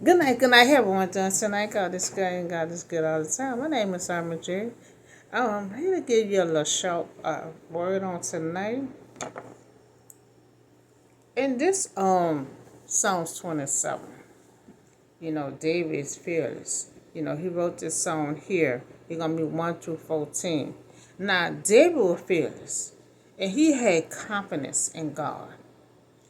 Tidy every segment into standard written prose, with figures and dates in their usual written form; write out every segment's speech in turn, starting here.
Good night, everyone. Tonight, God is good and God is good all the time. My name is Simon J. I'm here to give you a little short word on tonight. In this Psalms 27, David is fearless. He wrote this song here. It's gonna be 1 through 14. Now, David was fearless, and he had confidence in God.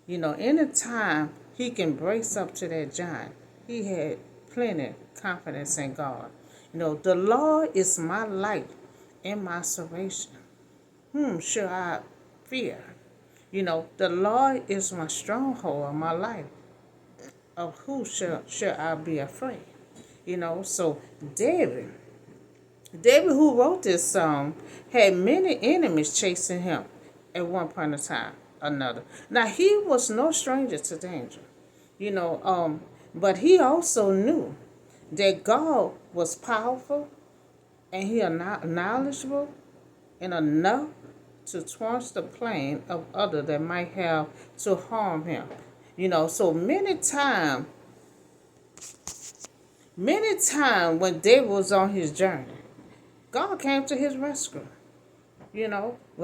Anytime he can brace up to that giant, he had plenty confidence in God. The Lord is my light and my salvation. Whom shall I fear? The Lord is my stronghold of my life. Of who shall I be afraid? So David, David who wrote this song, had many enemies chasing him at one point in time another. Now he was no stranger to danger, you know, um, but he also knew that God was powerful and he knowledgeable and enough to thwart the plan of others that might have to harm him. So many times when David was on his journey, God came to his rescue. When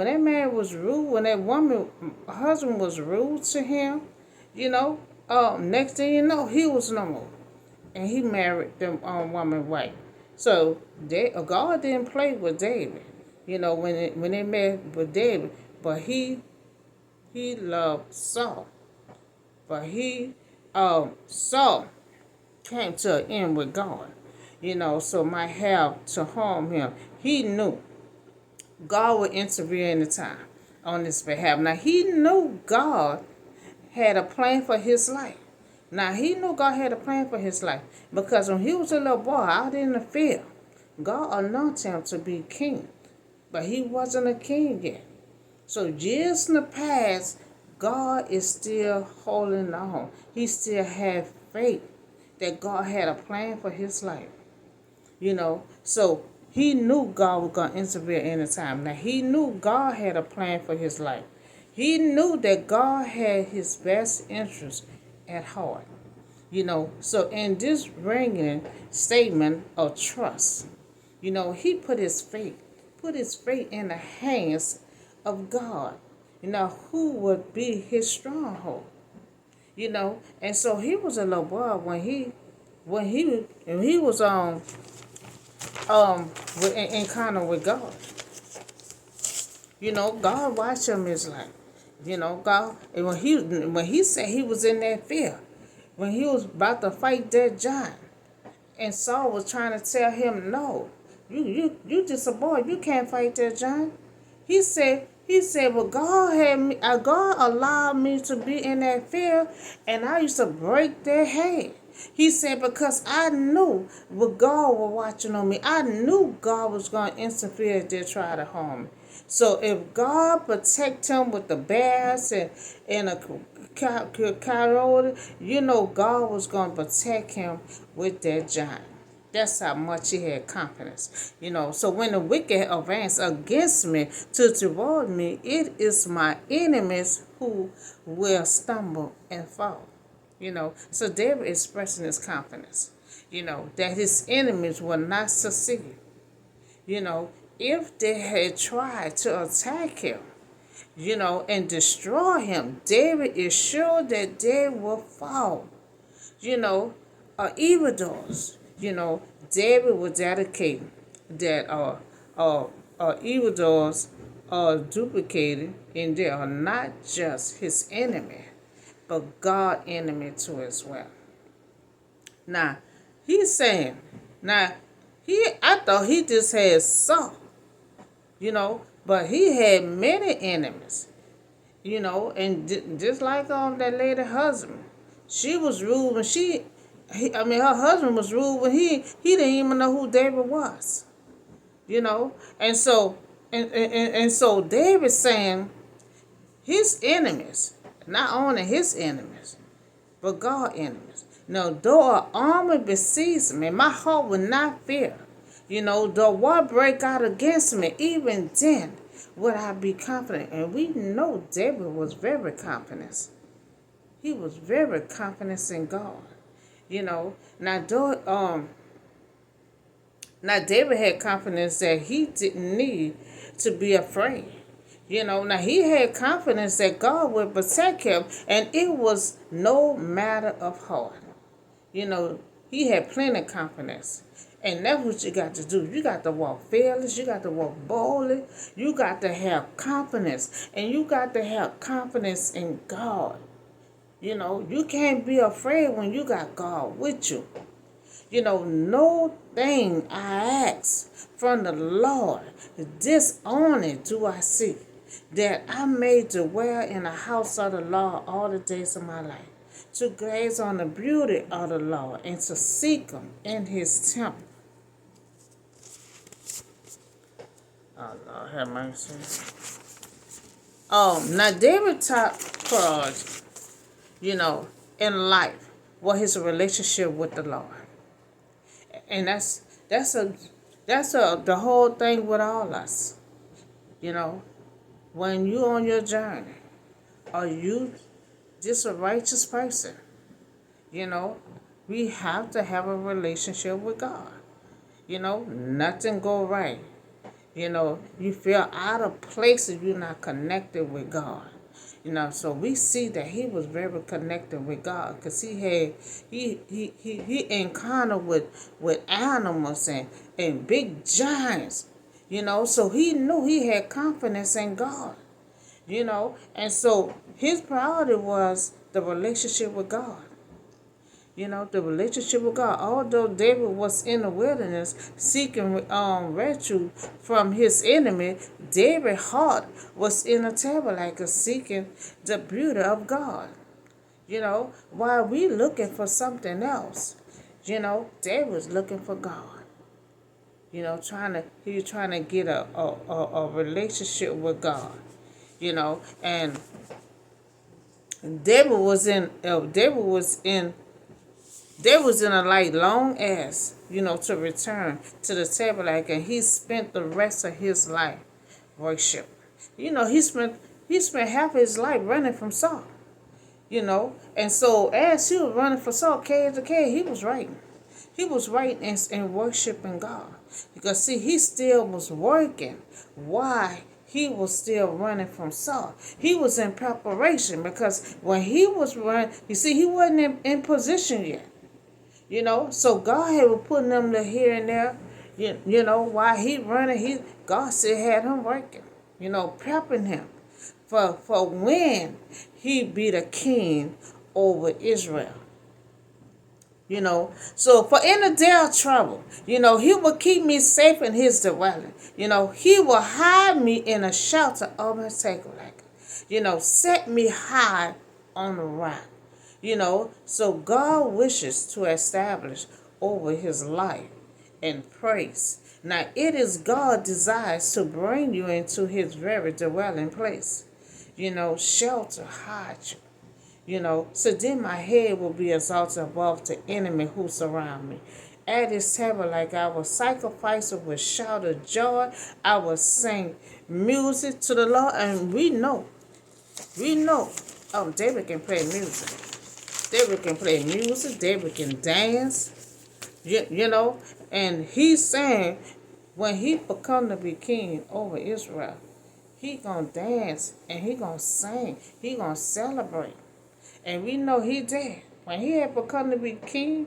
that man was rude, when that woman husband was rude to him, you know, next thing you know, he was no more, and he married the woman wife. So God didn't play with David. When they met with David, but he loved Saul, but Saul came to an end with God. So might have to harm him. He knew God would intervene in the time on his behalf. Now he knew God had a plan for his life. Now he knew God had a plan for his life because when he was a little boy out in the field, God anointed him to be king, but he wasn't a king yet. So years in the past, God is still holding on. He still had faith that God had a plan for his life. So he knew God was going to intervene any time. Now, he knew God had a plan for his life. He knew that God had his best interest at heart. So in this ringing statement of trust, he put his faith in the hands of God, who would be his stronghold. And so he was a little boy when he was with encounter with God. God watched him his life. God, and when he said he was in that field, when he was about to fight that giant, and Saul was trying to tell him, no, you just a boy, you can't fight that giant. He said, well, God allowed me to be in that field, and I used to break their head. He said, because I knew what God was watching on me. I knew God was going to interfere if they try to harm me. So if God protect him with the bears and a coyote, God was going to protect him with that giant. That's how much he had confidence. So when the wicked advance against me to reward me, it is my enemies who will stumble and fall. So David expressing his confidence, that his enemies will not succeed. If they had tried to attack him, and destroy him, David is sure that they will fall. Evildoers. David was dedicating that evildoers are duplicated and they are not just his enemy, but God enemy too as well. Now, he's saying, I thought he just had some, but he had many enemies, and just like that lady husband, she was rude when her husband was rude when he didn't even know who David was, and so so David saying his enemies, not only his enemies, but God enemies. Though an army besieges me, my heart will not fear. Though war break out against me, even then would I be confident. And we know David was very confident. He was very confident in God. You know, now David had confidence that he didn't need to be afraid. You know, now he had confidence that God would protect him, and it was no matter of heart. You know, he had plenty of confidence. And that's what you got to do. You got to walk fearless. You got to walk boldly. You got to have confidence. And you got to have confidence in God. You know, you can't be afraid when you got God with you. You know, no thing I ask from the Lord, dishonor do I see, that I may dwell in the house of the Lord all the days of my life, to gaze on the beauty of the Lord and to seek him in his temple. Oh, Lord, have mercy. Now David top priority, you know, in life was his relationship with the Lord. And that's the whole thing with all us. You know, when you on your journey, are you just a righteous person? You know, we have to have a relationship with God. You know, nothing go right. You know, you feel out of place if you're not connected with God. You know, so we see that he was very connected with God because he encountered with animals and big giants. You know, so he knew he had confidence in God. You know, and so his priority was the relationship with God. You know, the relationship with God. Although David was in the wilderness seeking refuge from his enemy, David's heart was in the tabernacle seeking the beauty of God. You know, while we looking for something else, you know, David was looking for God. You know, he was trying to get a relationship with God. You know, and David was in a light long as, you know, to return to the tabernacle, and he spent the rest of his life worship. You know, he spent half his life running from Saul. You know, and so as he was running from Saul, cave to cave, he was writing. He was writing and worshiping God. Because see, he still was working. Why? He was still running from Saul. He was in preparation because when he was running, you see, he wasn't in position yet. You know, so God had been putting them to here and there. You know, while he running, God still had him working. You know, prepping him for when he be the king over Israel. You know, so for in the day of trouble, you know, he will keep me safe in his dwelling. You know, he will hide me in a shelter of his tabernacle. You know, set me high on the rock. You know, so God wishes to establish over his life and praise. Now, it is God desires to bring you into his very dwelling place. You know, shelter, hide you. You know, so then my head will be exalted above the enemy who surround me. At his tabernacle, I will sacrifice with shout of joy. I will sing music to the Lord. And we know, David can play music. David can play music. David can dance. You know, and he's saying when he become to be king over Israel, he gonna dance and he gonna sing. He gonna celebrate. And we know he did. When he had become to be king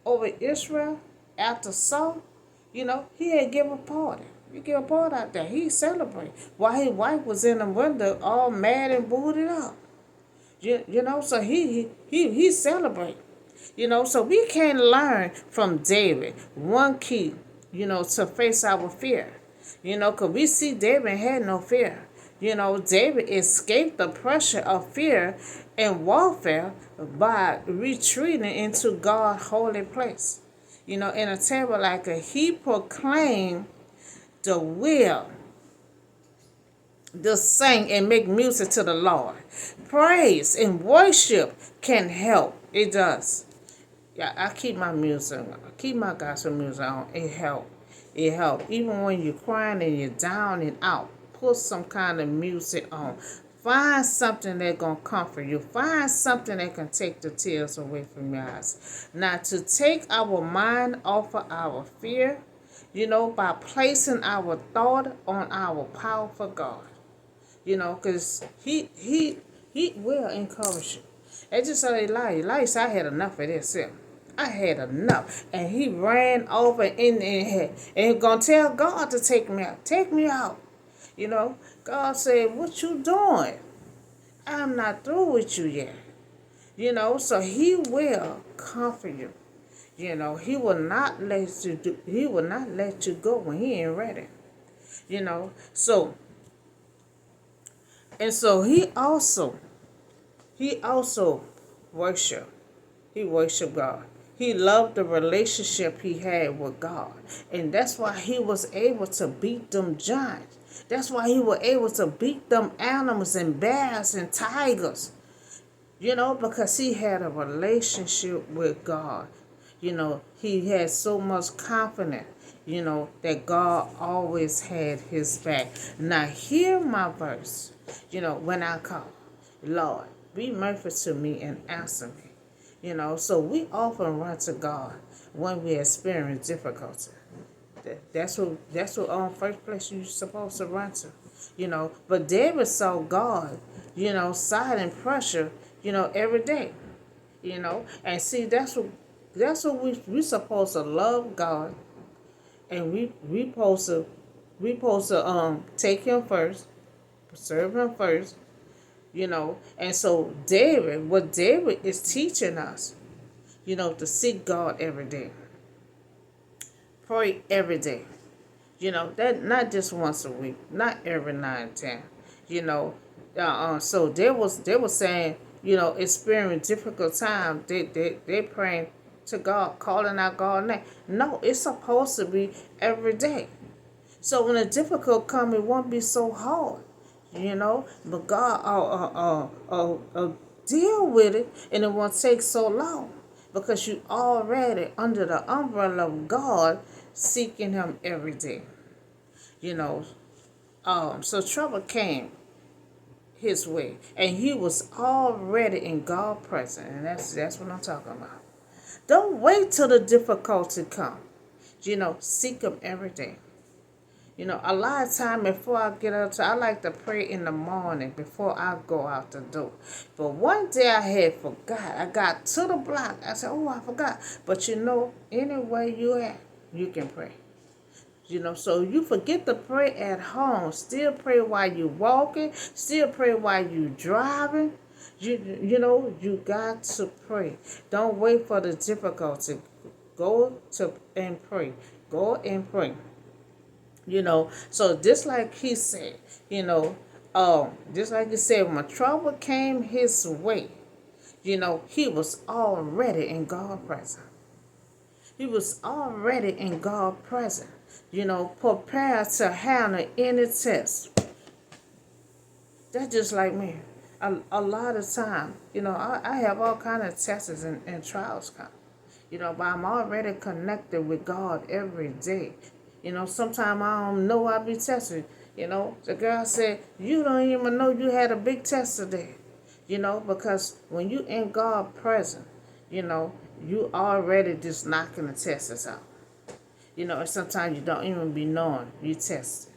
over Israel after Saul, you know, he had give a party. He give a party out there. He celebrated. While his wife was in the window all mad and booted up. You know, so he celebrated. You know, so we can learn from David one key, you know, to face our fear. You know, because we see David had no fear. You know, David escaped the pressure of fear and warfare by retreating into God's holy place. You know, in a tabernacle, he proclaimed the will to sing and make music to the Lord. Praise and worship can help. It does. Yeah, I keep my music. I keep my gospel music on. It help. It help. Even when you're crying and you're down and out, put some kind of music on. Find something that's going to comfort you. Find something that can take the tears away from your eyes. Now, to take our mind off of our fear, by placing our thought on our powerful God. Because he will encourage you. It's just like Elijah said, I had enough of this. I had enough. And he ran over in there and going to tell God to take me out. Take me out. God said, what you doing? I'm not through with you yet. So he will comfort you. He will not let you go when he ain't ready. So and so he also worshiped. He worshiped God. He loved the relationship he had with God. And that's why he was able to beat them giants. That's why he was able to beat them animals and bears and tigers. Because he had a relationship with God. He had so much confidence, that God always had his back. Now hear my verse, when I call, Lord, be merciful to me and answer me. So we often run to God when we experience difficulty. That's what first place you're supposed to run to. But David saw God, silent pressure, every day. And see that's what we supposed to love God, and we supposed to take him first, serve him first, and so what David is teaching us, to seek God every day. Pray every day. That not just once a week, not every 9-10. So they was saying, experiencing difficult time. They praying to God, calling out God's name. No, it's supposed to be every day. So when a difficult come, it won't be so hard. But God deal with it, and it won't take so long because you already under the umbrella of God, seeking Him every day. So trouble came his way, and he was already in God's presence, and that's what I'm talking about. Don't wait till the difficulty come. Seek Him every day. A lot of time before I get up, I like to pray in the morning before I go out the door. But one day I had forgot. I got to the block. I said, oh, I forgot. But anywhere you at, you can pray. So you forget to pray at home. Still pray while you walking. Still pray while you driving. You got to pray. Don't wait for the difficulty. Go to and pray. Go and pray. So just like he said, just like he said, when trouble came his way, he was already in God's presence. He was already in God's presence, prepared to handle any test. That's just like me. A lot of time, I have all kind of tests and trials come. But I'm already connected with God every day. Sometimes I don't know I be tested. The girl said, you don't even know you had a big test today. Because when you in God present, you already just knocking the tests out. And sometimes you don't even be knowing you tested.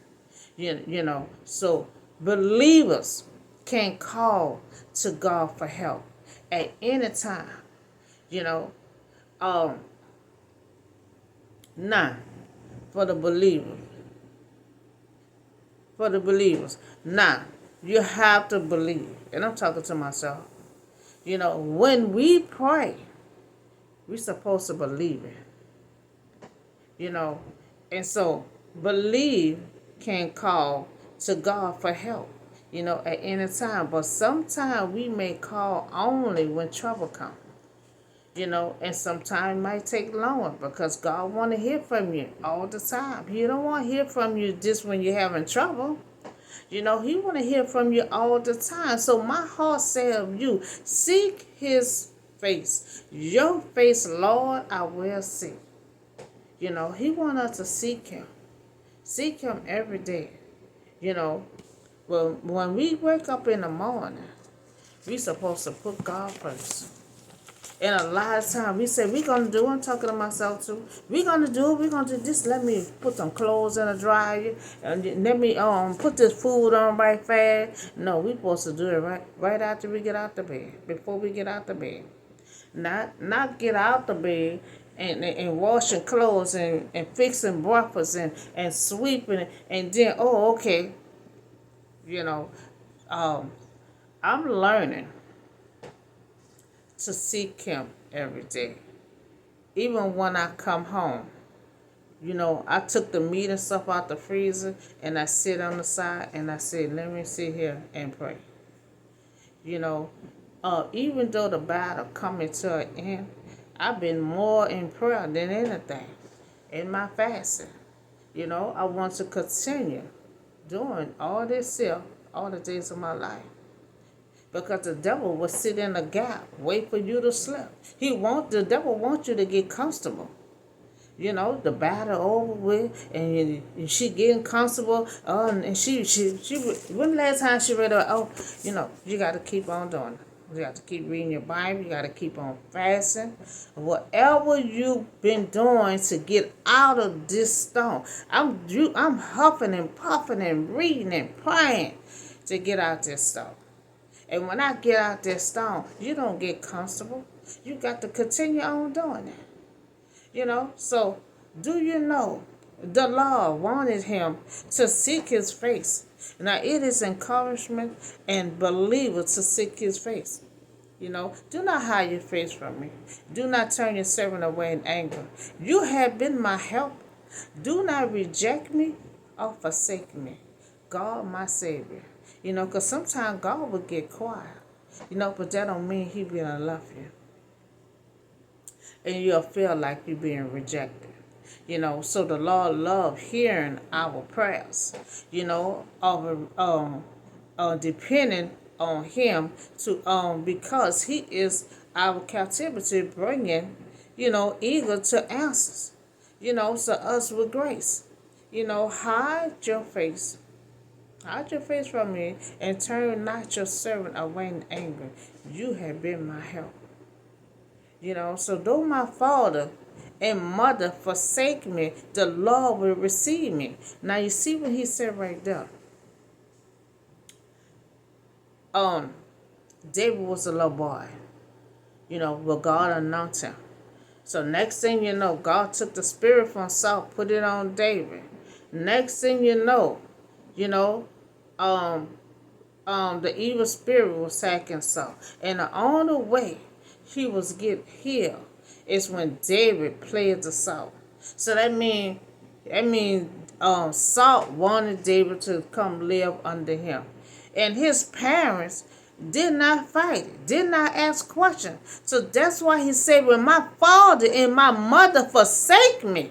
So believers can call to God for help at any time. Now, for the believers. Now, you have to believe. And I'm talking to myself. When we pray, we're supposed to believe it. And so believe can call to God for help, at any time. But sometimes we may call only when trouble comes. And sometimes it might take longer because God want to hear from you all the time. He don't want to hear from you just when you're having trouble. He want to hear from you all the time. So my heart says of you, seek His face. Your face, Lord, I will seek. He want us to seek Him. Seek Him every day. Well, when we wake up in the morning, we supposed to put God first. And a lot of time we say we're gonna do. I'm talking to myself too. We're gonna do. We're gonna do this. Let me put some clothes in the dryer, and let me put this food on right fast. No, we supposed to do it right after we get out the bed. Before we get out the bed, not get out the bed and washing clothes and fixing breakfast and sweeping and then okay, you know, um, I'm learning to seek Him every day. Even when I come home, I took the meat and stuff out the freezer and I sit on the side and I said, let me sit here and pray. You know, even though the battle coming to an end, I've been more in prayer than anything in my fasting. I want to continue doing all this here all the days of my life. Because the devil will sit in the gap, wait for you to sleep. The devil wants you to get comfortable. The battle over with, and she getting comfortable. And she when the last time she read you got to keep on doing it. You got to keep reading your Bible. You got to keep on fasting. Whatever you've been doing to get out of this storm, I'm huffing and puffing and reading and praying to get out this storm. And when I get out this storm, you don't get comfortable. You got to continue on doing it. So do you know the Lord wanted him to seek his face? Now it is encouragement and believer to seek his face. Do not hide your face from me. Do not turn your servant away in anger. You have been my help. Do not reject me or forsake me. God, my Savior. Because sometimes God will get quiet. But that don't mean He gonna love you. And you'll feel like you're being rejected. So the Lord loves hearing our prayers. Depending on Him to because He is our captivity bringing, eager to answers. So us with grace. Hide your face. Hide your face from me and turn not your servant away in anger. You have been my help. So though my father and mother forsake me, the Lord will receive me. Now you see what he said right there. David was a little boy, but God anointed him. So next thing you know, God took the spirit from Saul, put it on David. Next thing you know, the evil spirit was attacking Saul. And the only way he was get healed is when David played the Saul. So that means Saul wanted David to come live under him. And his parents did not fight, did not ask questions. So that's why he said, when my father and my mother forsake me,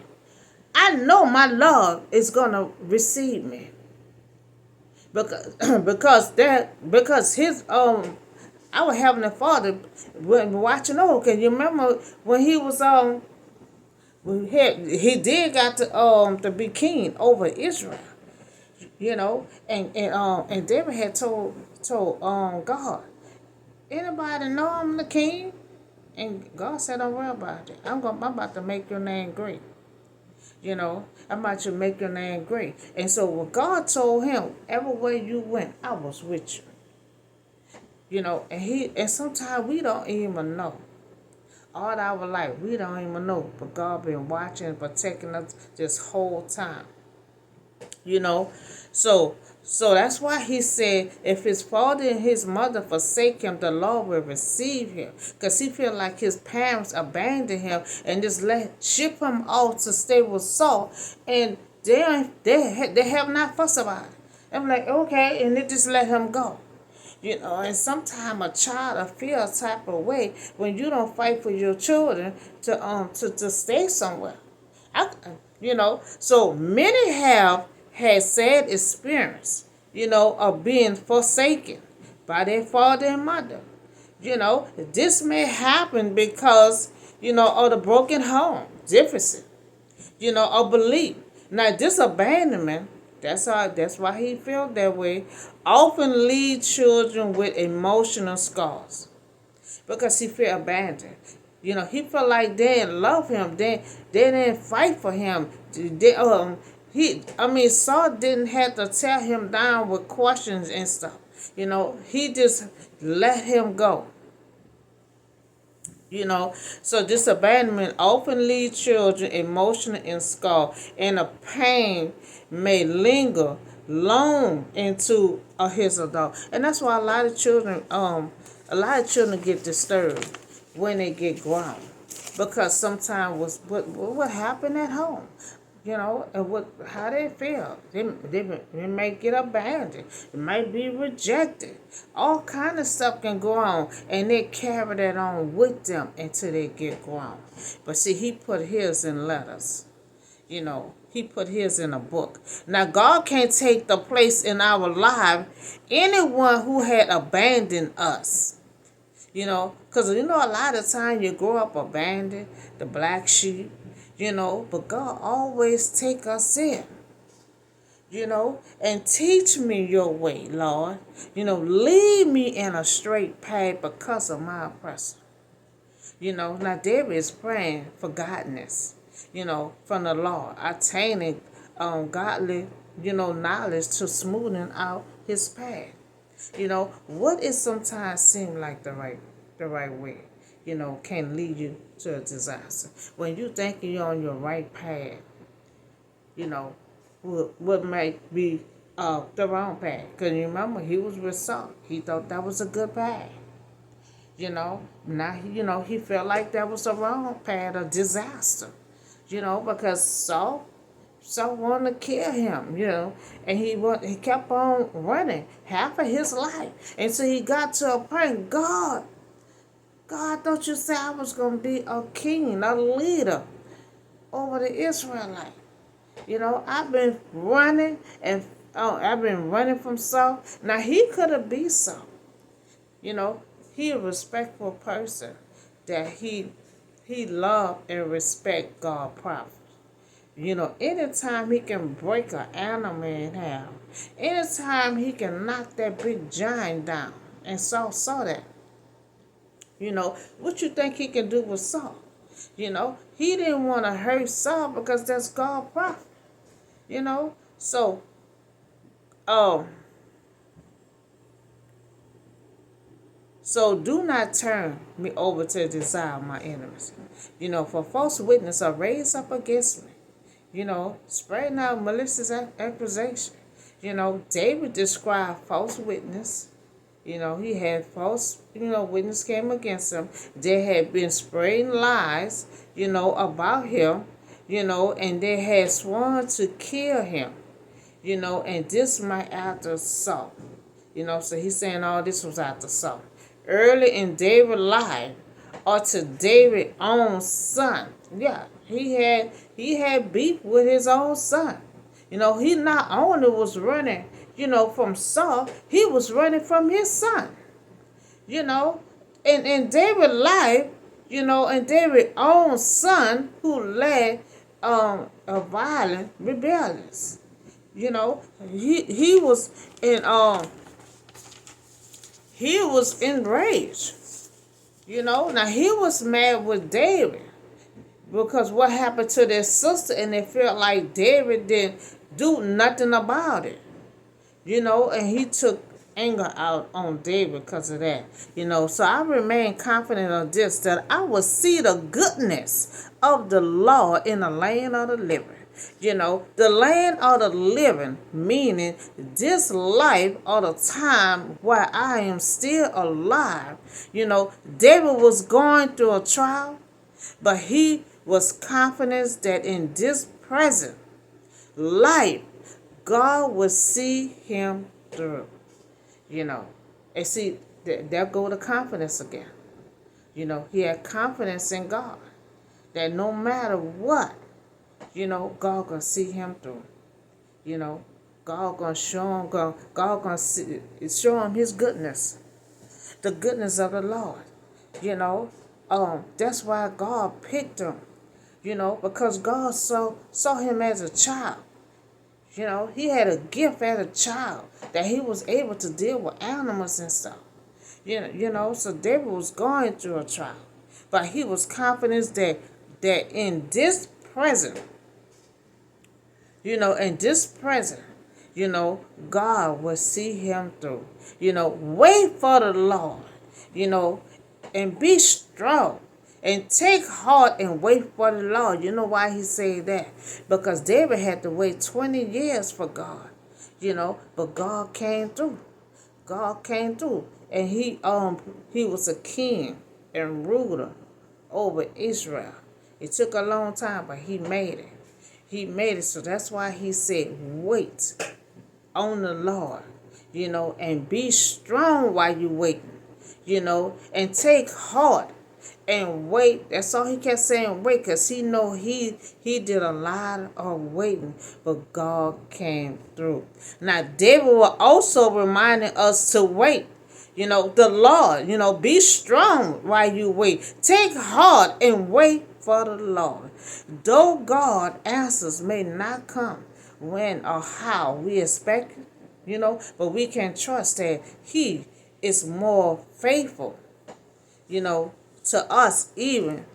I know my Lord is going to receive me. Because his our heavenly Father when watching over. Can you remember when he was he did got to be king over Israel, and David had told God, anybody know I'm the king? And God said, don't worry about it. I'm about to make your name great. I'm about to make your name great. And so when God told him, everywhere you went, I was with you. And sometimes we don't even know. All our life, we don't even know. But God been watching and protecting us this whole time. So that's why he said, if his father and his mother forsake him, the Lord will receive him. Because he feel like his parents abandoned him and just ship him off to stay with Saul. And they have not fussed about it. I'm like, okay, and they just let him go. And sometimes a child will feel a type of way when you don't fight for your children to stay somewhere. So many have had sad experience, of being forsaken by their father and mother. This may happen because, of the broken home, deficit, of belief. Now, this abandonment That's why he felt that way. Often lead children with emotional scars because he felt abandoned. He felt like they didn't love him. They didn't fight for him. Saul didn't have to tear him down with questions and stuff. He just let him go. So this abandonment often leaves children emotional and scarred, and the pain may linger long into his adult. And that's why a lot of children get disturbed when they get grown, because sometimes what happened at home, and how they feel. They may get abandoned. It might be rejected. All kind of stuff can go on, and they carry that on with them until they get grown. But see, he put his in letters. He put his in a book. Now, God can't take the place in our life anyone who had abandoned us. Because a lot of times you grow up abandoned, the black sheep, but God always take us in, and teach me your way, Lord. Lead me in a straight path because of my oppressor. Now David is praying for godliness, from the Lord, attaining godly, knowledge to smoothing out his path. What it sometimes seem like the right way, can lead you to a disaster. When you think you're on your right path, what might be the wrong path. Because you remember, he was with Saul. He thought that was a good path. Now, he felt like that was the wrong path, a disaster. Because Saul wanted to kill him, and he kept on running half of his life. And so he got to a point, God, don't you say I was going to be a king, a leader over the Israelites? I've been running I've been running from Saul. Now, he could have been Saul. He a respectful person that he loved and respect God properly. Anytime he can break an animal in half, anytime he can knock that big giant down, and Saul saw that. What you think he can do with Saul? He didn't want to hurt Saul because that's God's prophet. So, so do not turn me over to the desire of my enemies. For false witnesses are raised up against me. Spreading out malicious accusation. David described false witness. He had false, witness came against him. They had been spreading lies, about him, and they had sworn to kill him, and this might after Saul. So he's saying all this was after Saul. Early in David's life, or to David's own son. Yeah, he had beef with his own son. He not only was running, from Saul, he was running from his son. In David's life, and David's own son who led a violent rebellions. He was in he was enraged. Now he was mad with David because what happened to their sister, and they felt like David didn't do nothing about it. And he took anger out on David because of that. So I remain confident of this, that I will see the goodness of the Lord in the land of the living. The land of the living, meaning this life or the time where I am still alive. David was going through a trial, but he was confident that in this present life, God will see him through. And see, there go the confidence again. He had confidence in God that no matter what, God gonna see him through. God gonna show him. God gonna show him His goodness, the goodness of the Lord. That's why God picked him. Because God saw him as a child. You know, he had a gift as a child that he was able to deal with animals and stuff. So David was going through a trial. But he was confident that in this present, in this present, God will see him through. Wait for the Lord, you know, and be strong and take heart and wait for the Lord. You know why he said that? Because David had to wait 20 years for God, but God came through. God came through. And he was a king and ruler over Israel. It took a long time, but he made it. He made it. So that's why he said, wait on the Lord, and be strong while you waiting, and take heart and wait. That's all he kept saying, wait, because he know he did a lot of waiting, but God came through. Now, David was also reminding us to wait. The Lord, be strong while you wait. Take heart and wait for the Lord. Though God answers may not come when or how we expect it, but we can trust that he is more faithful, to us, even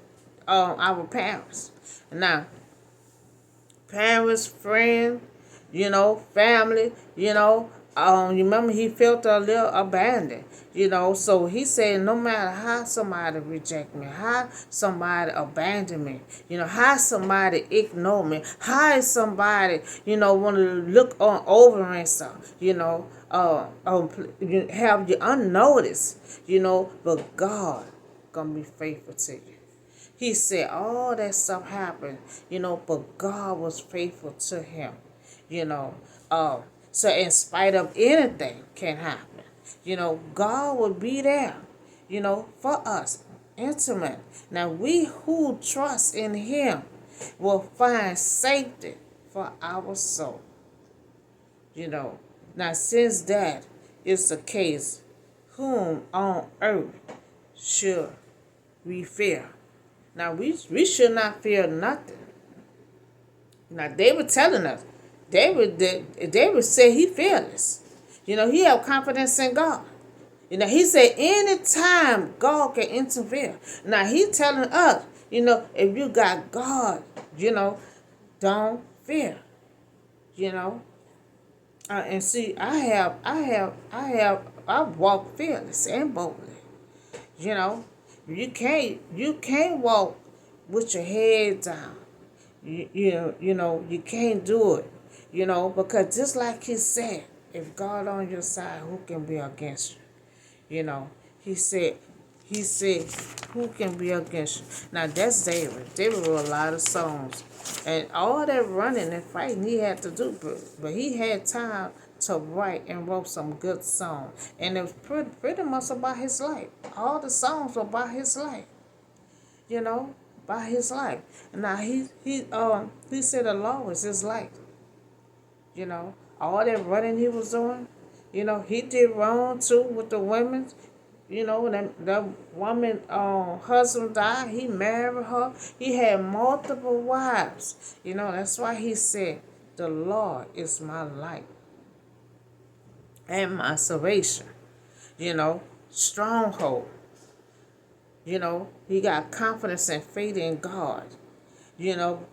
our parents. Now, parents, friends, family, you remember he felt a little abandoned, so he said no matter how somebody reject me, how somebody abandon me, how somebody ignore me, how somebody, want to look on over and stuff, have you unnoticed, but God gonna be faithful to you. He said all that stuff happened, but God was faithful to him, you know. So in spite of anything can happen, God will be there, for us, intimate. Now we who trust in him will find safety for our soul, Now since that is the case, whom on earth should we fear? Now, we should not fear nothing. Now, David telling us, David said he fearless. He have confidence in God. He said anytime God can interfere. Now, he telling us, if you got God, don't fear. And see, I walk fearless and boldly. You can't walk with your head down. You can't do it. Because just like he said, if God on your side, who can be against you? He said, who can be against you? Now that's David. David wrote a lot of songs. And all that running and fighting he had to do, but he had time to write and wrote some good songs. And it was pretty much about his life. All the songs were about his life. By his life. Now he said the law was his life. All that running he was doing, he did wrong too with the women. When the woman husband died, he married her. He had multiple wives. That's why he said, the Lord is my light and my salvation. Stronghold. He got confidence and faith in God. And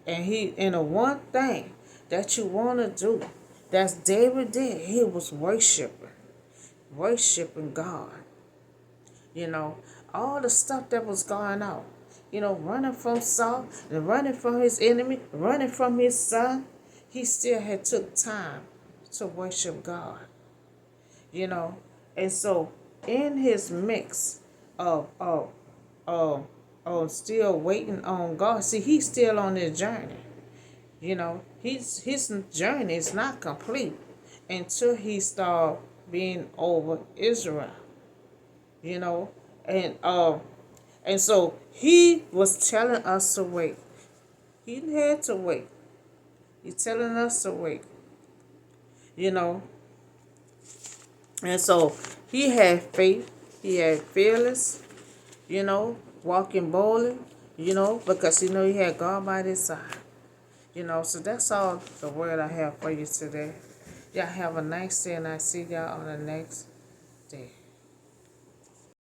the one thing that you want to do, that's David did. He was worshiping God. All the stuff that was going on. Running from Saul, and running from his enemy, running from his son. He still had took time to worship God. And so in his mix of still waiting on God, see, he's still on his journey. His journey is not complete until he start being over Israel. And so he was telling us to wait. He had to wait. He's telling us to wait. And so he had faith. He had fearless, walking boldly, because he had God by his side. So that's all the word I have for you today. Y'all have a nice day, and I see y'all on the next